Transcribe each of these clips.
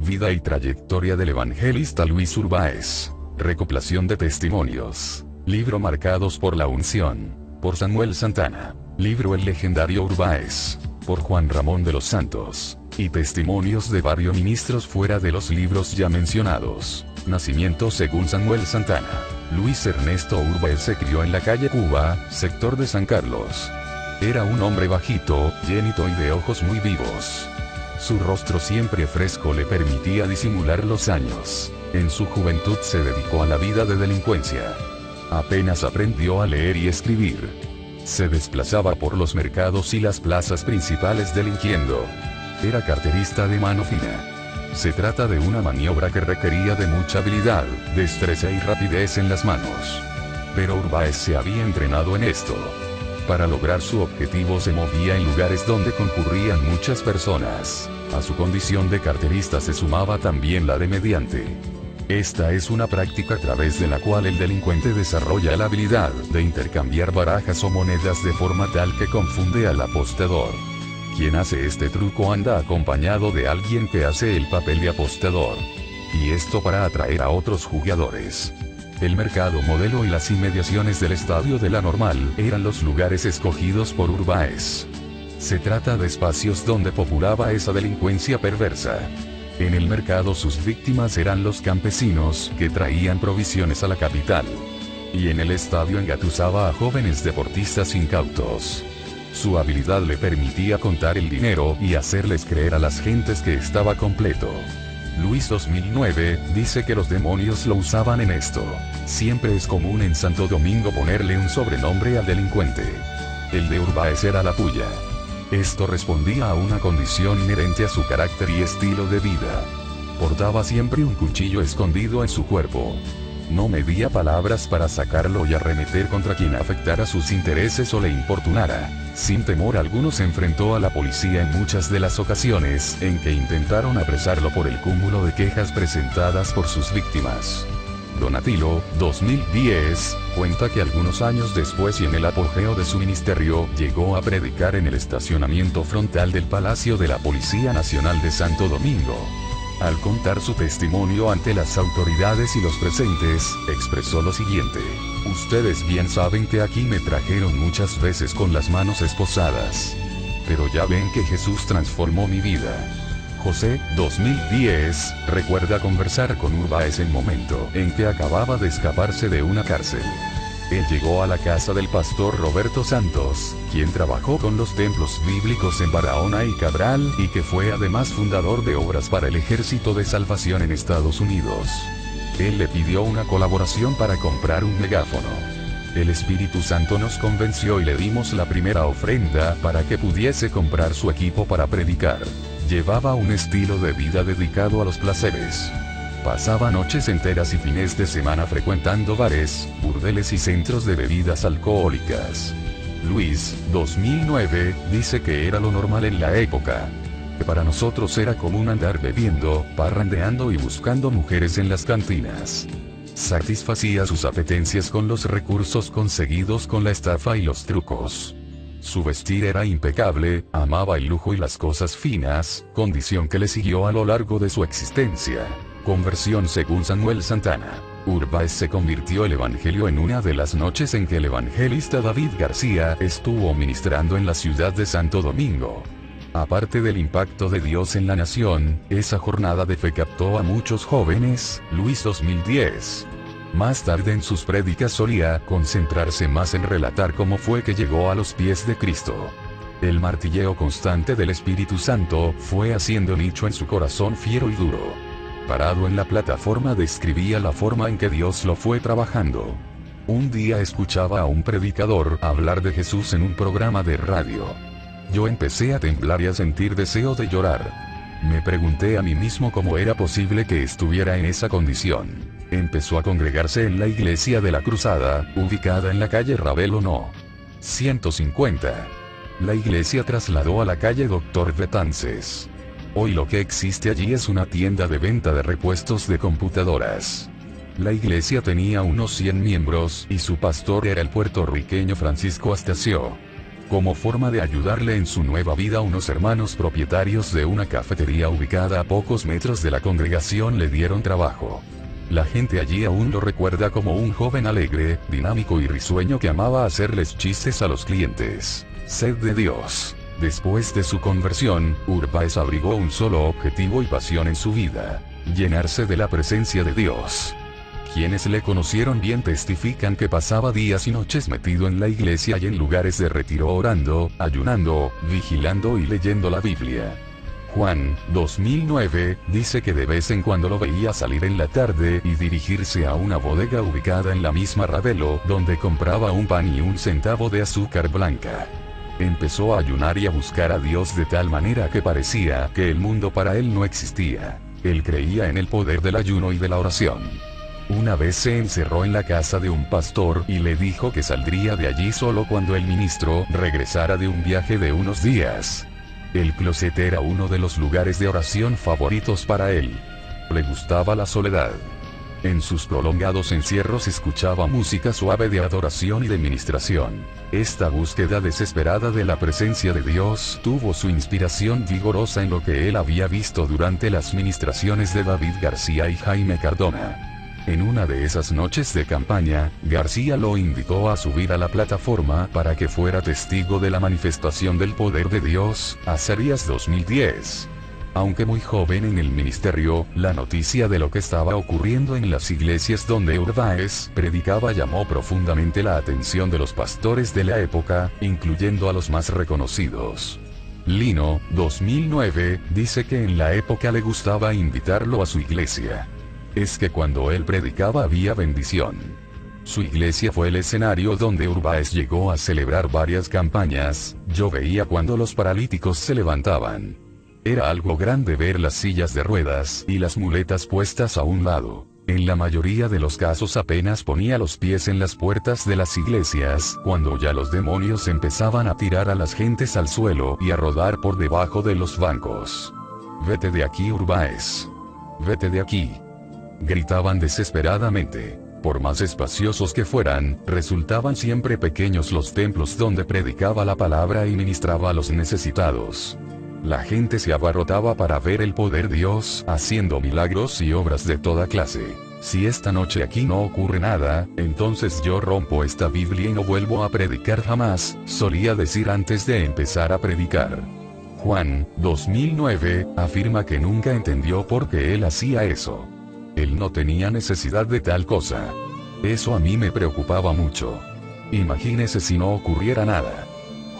Vida y trayectoria del evangelista Luis Urbáez. Recopilación de testimonios. Libro Marcados por la unción. Por Samuel Santana. Libro El legendario Urbáez. Por Juan Ramón de los Santos. Y testimonios de varios ministros fuera de los libros ya mencionados. Nacimiento según Samuel Santana. Luis Ernesto Urbáez se crió en la calle Cuba, sector de San Carlos. Era un hombre bajito, llenito y de ojos muy vivos. Su rostro siempre fresco le permitía disimular los años. En su juventud se dedicó a la vida de delincuencia. Apenas aprendió a leer y escribir. Se desplazaba por los mercados y las plazas principales delinquiendo. Era carterista de mano fina. Se trata de una maniobra que requería de mucha habilidad, destreza y rapidez en las manos. Pero Urbáez se había entrenado en esto. Para lograr su objetivo se movía en lugares donde concurrían muchas personas. A su condición de carterista se sumaba también la de mediante. Esta es una práctica a través de la cual el delincuente desarrolla la habilidad de intercambiar barajas o monedas de forma tal que confunde al apostador. Quien hace este truco anda acompañado de alguien que hace el papel de apostador. Y esto para atraer a otros jugadores. El mercado modelo y las inmediaciones del estadio de la Normal eran los lugares escogidos por Urbáez. Se trata de espacios donde populaba esa delincuencia perversa. En el mercado sus víctimas eran los campesinos que traían provisiones a la capital. Y en el estadio engatusaba a jóvenes deportistas incautos. Su habilidad le permitía contar el dinero y hacerles creer a las gentes que estaba completo. Luis 2009 dice que los demonios lo usaban en esto. Siempre es común en Santo Domingo ponerle un sobrenombre al delincuente. El de Urbáez era la puya. Esto respondía a una condición inherente a su carácter y estilo de vida. Portaba siempre un cuchillo escondido en su cuerpo. No medía palabras para sacarlo y arremeter contra quien afectara sus intereses o le importunara. Sin temor alguno se enfrentó a la policía en muchas de las ocasiones en que intentaron apresarlo por el cúmulo de quejas presentadas por sus víctimas. Donatilo, 2010, cuenta que algunos años después y en el apogeo de su ministerio, llegó a predicar en el estacionamiento frontal del Palacio de la Policía Nacional de Santo Domingo. Al contar su testimonio ante las autoridades y los presentes, expresó lo siguiente: ustedes bien saben que aquí me trajeron muchas veces con las manos esposadas. Pero ya ven que Jesús transformó mi vida. José, 2010, recuerda conversar con Urbáez en el momento en que acababa de escaparse de una cárcel. Él llegó a la casa del pastor Roberto Santos, quien trabajó con los templos bíblicos en Barahona y Cabral y que fue además fundador de obras para el Ejército de Salvación en Estados Unidos. Él le pidió una colaboración para comprar un megáfono. El Espíritu Santo nos convenció y le dimos la primera ofrenda para que pudiese comprar su equipo para predicar. Llevaba un estilo de vida dedicado a los placeres. Pasaba noches enteras y fines de semana frecuentando bares, burdeles y centros de bebidas alcohólicas. Luis, 2009, dice que era lo normal en la época. Para nosotros era común andar bebiendo, parrandeando y buscando mujeres en las cantinas. Satisfacía sus apetencias con los recursos conseguidos con la estafa y los trucos. Su vestir era impecable, amaba el lujo y las cosas finas, condición que le siguió a lo largo de su existencia. Conversión según Samuel Santana. Urbáez se convirtió el evangelio en una de las noches en que el evangelista David García estuvo ministrando en la ciudad de Santo Domingo. Aparte del impacto de Dios en la nación, esa jornada de fe captó a muchos jóvenes. Luis 2010. Más tarde en sus prédicas solía concentrarse más en relatar cómo fue que llegó a los pies de Cristo. El martilleo constante del Espíritu Santo fue haciendo nicho en su corazón fiero y duro. Parado en la plataforma describía la forma en que Dios lo fue trabajando. Un día escuchaba a un predicador hablar de Jesús en un programa de radio. Yo empecé a temblar y a sentir deseo de llorar. Me pregunté a mí mismo cómo era posible que estuviera en esa condición. Empezó a congregarse en la iglesia de la Cruzada, ubicada en la calle Ravelo No. 150. La iglesia trasladó a la calle Doctor Betances. Hoy lo que existe allí es una tienda de venta de repuestos de computadoras. La iglesia tenía unos 100 miembros y su pastor era el puertorriqueño Francisco Astacio. Como forma de ayudarle en su nueva vida, unos hermanos propietarios de una cafetería ubicada a pocos metros de la congregación le dieron trabajo. La gente allí aún lo recuerda como un joven alegre, dinámico y risueño que amaba hacerles chistes a los clientes. Sed de Dios. Después de su conversión, Urbáez abrigó un solo objetivo y pasión en su vida: llenarse de la presencia de Dios. Quienes le conocieron bien testifican que pasaba días y noches metido en la iglesia y en lugares de retiro orando, ayunando, vigilando y leyendo la Biblia. Juan, 2009, dice que de vez en cuando lo veía salir en la tarde y dirigirse a una bodega ubicada en la misma Ravelo, donde compraba un pan y un centavo de azúcar blanca. Empezó a ayunar y a buscar a Dios de tal manera que parecía que el mundo para él no existía. Él creía en el poder del ayuno y de la oración. Una vez se encerró en la casa de un pastor y le dijo que saldría de allí solo cuando el ministro regresara de un viaje de unos días. El closet era uno de los lugares de oración favoritos para él. Le gustaba la soledad. En sus prolongados encierros escuchaba música suave de adoración y de ministración. Esta búsqueda desesperada de la presencia de Dios tuvo su inspiración vigorosa en lo que él había visto durante las ministraciones de David García y Jaime Cardona. En una de esas noches de campaña, García lo invitó a subir a la plataforma para que fuera testigo de la manifestación del poder de Dios, Azarías 2010. Aunque muy joven en el ministerio, la noticia de lo que estaba ocurriendo en las iglesias donde Urbáez predicaba llamó profundamente la atención de los pastores de la época, incluyendo a los más reconocidos. Lino, 2009, dice que en la época le gustaba invitarlo a su iglesia. Es que cuando él predicaba había bendición. Su iglesia fue el escenario donde Urbáez llegó a celebrar varias campañas. Yo veía cuando los paralíticos se levantaban. Era algo grande ver las sillas de ruedas y las muletas puestas a un lado. En la mayoría de los casos apenas ponía los pies en las puertas de las iglesias, cuando ya los demonios empezaban a tirar a las gentes al suelo y a rodar por debajo de los bancos. Vete de aquí, Urbáez. Vete de aquí. Gritaban desesperadamente. Por más espaciosos que fueran, resultaban siempre pequeños los templos donde predicaba la palabra y ministraba a los necesitados. La gente se abarrotaba para ver el poder de Dios haciendo milagros y obras de toda clase. Si esta noche aquí no ocurre nada, entonces yo rompo esta Biblia y no vuelvo a predicar jamás, solía decir antes de empezar a predicar. Juan, 2009, afirma que nunca entendió por qué él hacía eso. Él no tenía necesidad de tal cosa. Eso a mí me preocupaba mucho. Imagínese si no ocurriera nada.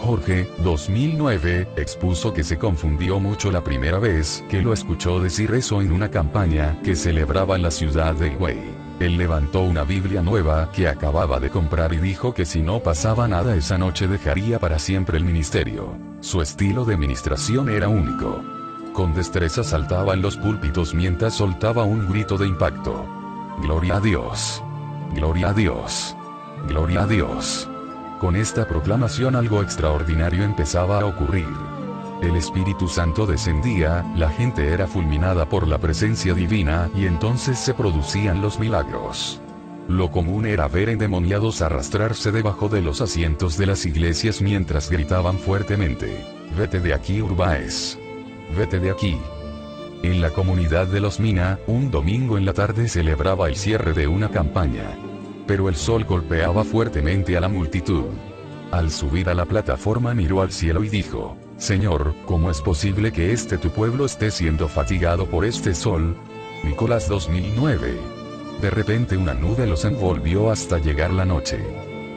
Jorge, 2009, expuso que se confundió mucho la primera vez que lo escuchó decir eso en una campaña que celebraba en la ciudad de Higüey. Él levantó una Biblia nueva que acababa de comprar y dijo que si no pasaba nada esa noche dejaría para siempre el ministerio. Su estilo de ministración era único. Con destreza saltaba en los púlpitos mientras soltaba un grito de impacto. Gloria a Dios. Gloria a Dios. Gloria a Dios. Con esta proclamación algo extraordinario empezaba a ocurrir. El Espíritu Santo descendía, la gente era fulminada por la presencia divina y entonces se producían los milagros. Lo común era ver endemoniados arrastrarse debajo de los asientos de las iglesias mientras gritaban fuertemente: vete de aquí, Urbáez. Vete de aquí. En la comunidad de Los Mina, un domingo en la tarde celebraba el cierre de una campaña. Pero el sol golpeaba fuertemente a la multitud. Al subir a la plataforma miró al cielo y dijo: Señor, ¿cómo es posible que tu pueblo esté siendo fatigado por este sol? Nicolás 2009. De repente una nube los envolvió hasta llegar la noche.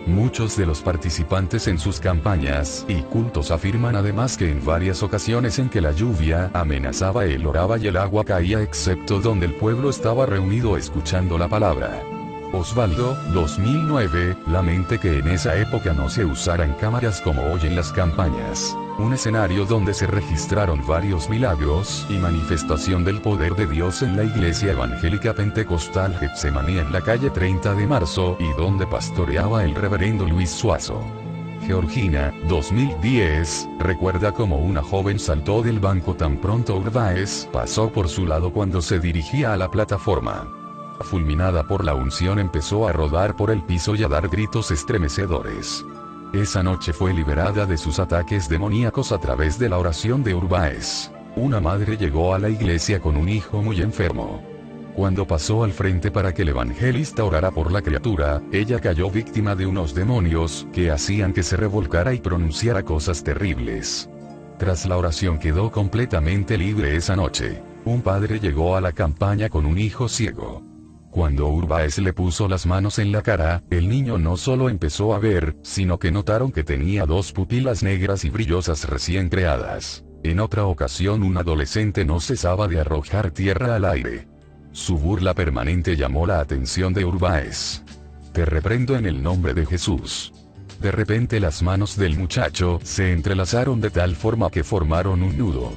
Muchos de los participantes en sus campañas y cultos afirman además que en varias ocasiones en que la lluvia amenazaba él oraba y el agua caía excepto donde el pueblo estaba reunido escuchando la palabra. Osvaldo, 2009, lamente que en esa época no se usaran cámaras como hoy en las campañas. Un escenario donde se registraron varios milagros y manifestación del poder de Dios en la Iglesia Evangélica Pentecostal Getsemaní en la calle 30 de marzo y donde pastoreaba el reverendo Luis Suazo. Georgina, 2010, recuerda cómo una joven saltó del banco tan pronto Urbáez pasó por su lado cuando se dirigía a la plataforma. Fulminada por la unción empezó a rodar por el piso y a dar gritos estremecedores. Esa noche fue liberada de sus ataques demoníacos a través de la oración de Urbáez. Una madre llegó a la iglesia con un hijo muy enfermo. Cuando pasó al frente para que el evangelista orara por la criatura, ella cayó víctima de unos demonios, que hacían que se revolcara y pronunciara cosas terribles. Tras la oración quedó completamente libre esa noche. Un padre llegó a la campaña con un hijo ciego. Cuando Urbáez le puso las manos en la cara, el niño no solo empezó a ver, sino que notaron que tenía dos pupilas negras y brillosas recién creadas. En otra ocasión un adolescente no cesaba de arrojar tierra al aire. Su burla permanente llamó la atención de Urbáez. «Te reprendo en el nombre de Jesús». De repente las manos del muchacho se entrelazaron de tal forma que formaron un nudo.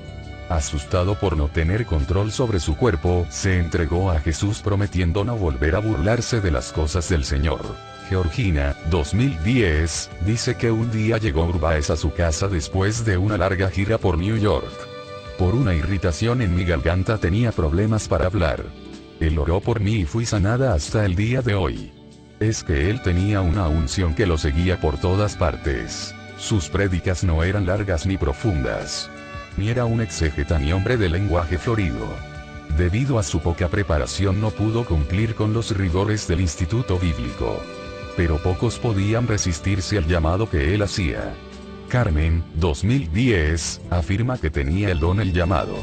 Asustado por no tener control sobre su cuerpo, se entregó a Jesús prometiendo no volver a burlarse de las cosas del Señor. Georgina, 2010, dice que un día llegó Urbáez a su casa después de una larga gira por New York. Por una irritación en mi garganta tenía problemas para hablar. Él oró por mí y fui sanada hasta el día de hoy. Es que él tenía una unción que lo seguía por todas partes. Sus prédicas no eran largas ni profundas. Ni era un exégeta ni hombre de lenguaje florido. Debido a su poca preparación no pudo cumplir con los rigores del instituto bíblico. Pero pocos podían resistirse al llamado que él hacía. Carmen, 2010, afirma que tenía el don el llamado.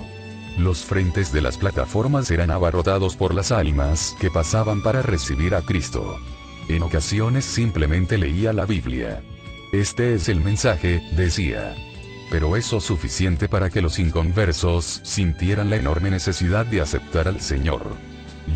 Los frentes de las plataformas eran abarrotados por las almas que pasaban para recibir a Cristo. En ocasiones simplemente leía la Biblia. Este es el mensaje, decía. Pero eso suficiente para que los inconversos sintieran la enorme necesidad de aceptar al Señor.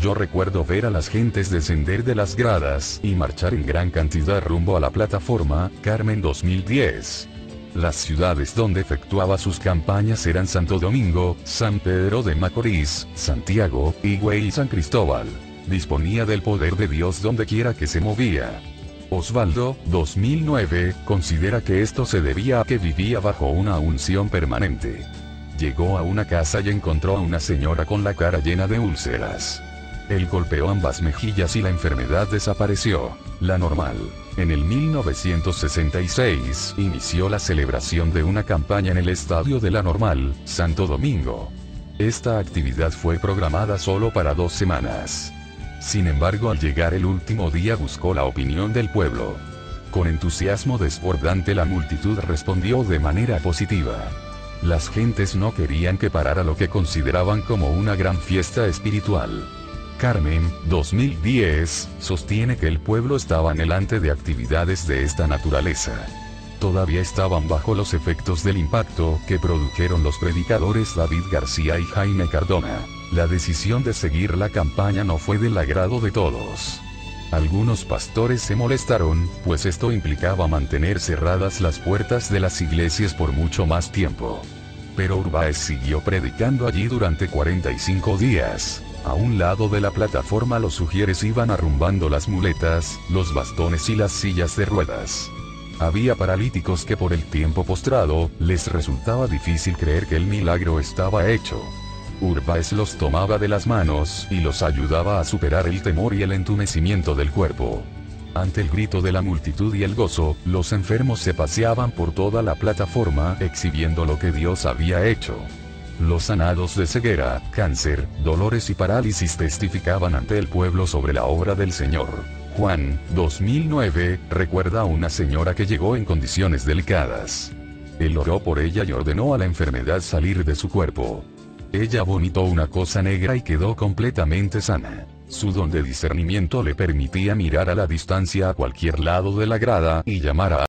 Yo recuerdo ver a las gentes descender de las gradas y marchar en gran cantidad rumbo a la plataforma. Carmen, 2010. Las ciudades donde efectuaba sus campañas eran Santo Domingo, San Pedro de Macorís, Santiago, Higüey y San Cristóbal. Disponía del poder de Dios donde quiera que se movía. Osvaldo, 2009, considera que esto se debía a que vivía bajo una unción permanente. Llegó a una casa y encontró a una señora con la cara llena de úlceras. Él golpeó ambas mejillas y la enfermedad desapareció. La Normal. En el 1966, inició la celebración de una campaña en el Estadio de La Normal, Santo Domingo. Esta actividad fue programada solo para 2 semanas. Sin embargo, al llegar el último día buscó la opinión del pueblo. Con entusiasmo desbordante la multitud respondió de manera positiva. Las gentes no querían que parara lo que consideraban como una gran fiesta espiritual. Carmen, 2010, sostiene que el pueblo estaba anhelante de actividades de esta naturaleza. Todavía estaban bajo los efectos del impacto que produjeron los predicadores David García y Jaime Cardona. La decisión de seguir la campaña no fue del agrado de todos. Algunos pastores se molestaron, pues esto implicaba mantener cerradas las puertas de las iglesias por mucho más tiempo. Pero Urbáez siguió predicando allí durante 45 días. A un lado de la plataforma los sugieres iban arrumbando las muletas, los bastones y las sillas de ruedas. Había paralíticos que por el tiempo postrado, les resultaba difícil creer que el milagro estaba hecho. Urbáez los tomaba de las manos y los ayudaba a superar el temor y el entumecimiento del cuerpo. Ante el grito de la multitud y el gozo, los enfermos se paseaban por toda la plataforma exhibiendo lo que Dios había hecho. Los sanados de ceguera, cáncer, dolores y parálisis testificaban ante el pueblo sobre la obra del Señor. Juan, 2009, recuerda a una señora que llegó en condiciones delicadas. Él oró por ella y ordenó a la enfermedad salir de su cuerpo. Ella vomitó una cosa negra y quedó completamente sana. Su don de discernimiento le permitía mirar a la distancia a cualquier lado de la grada y llamar a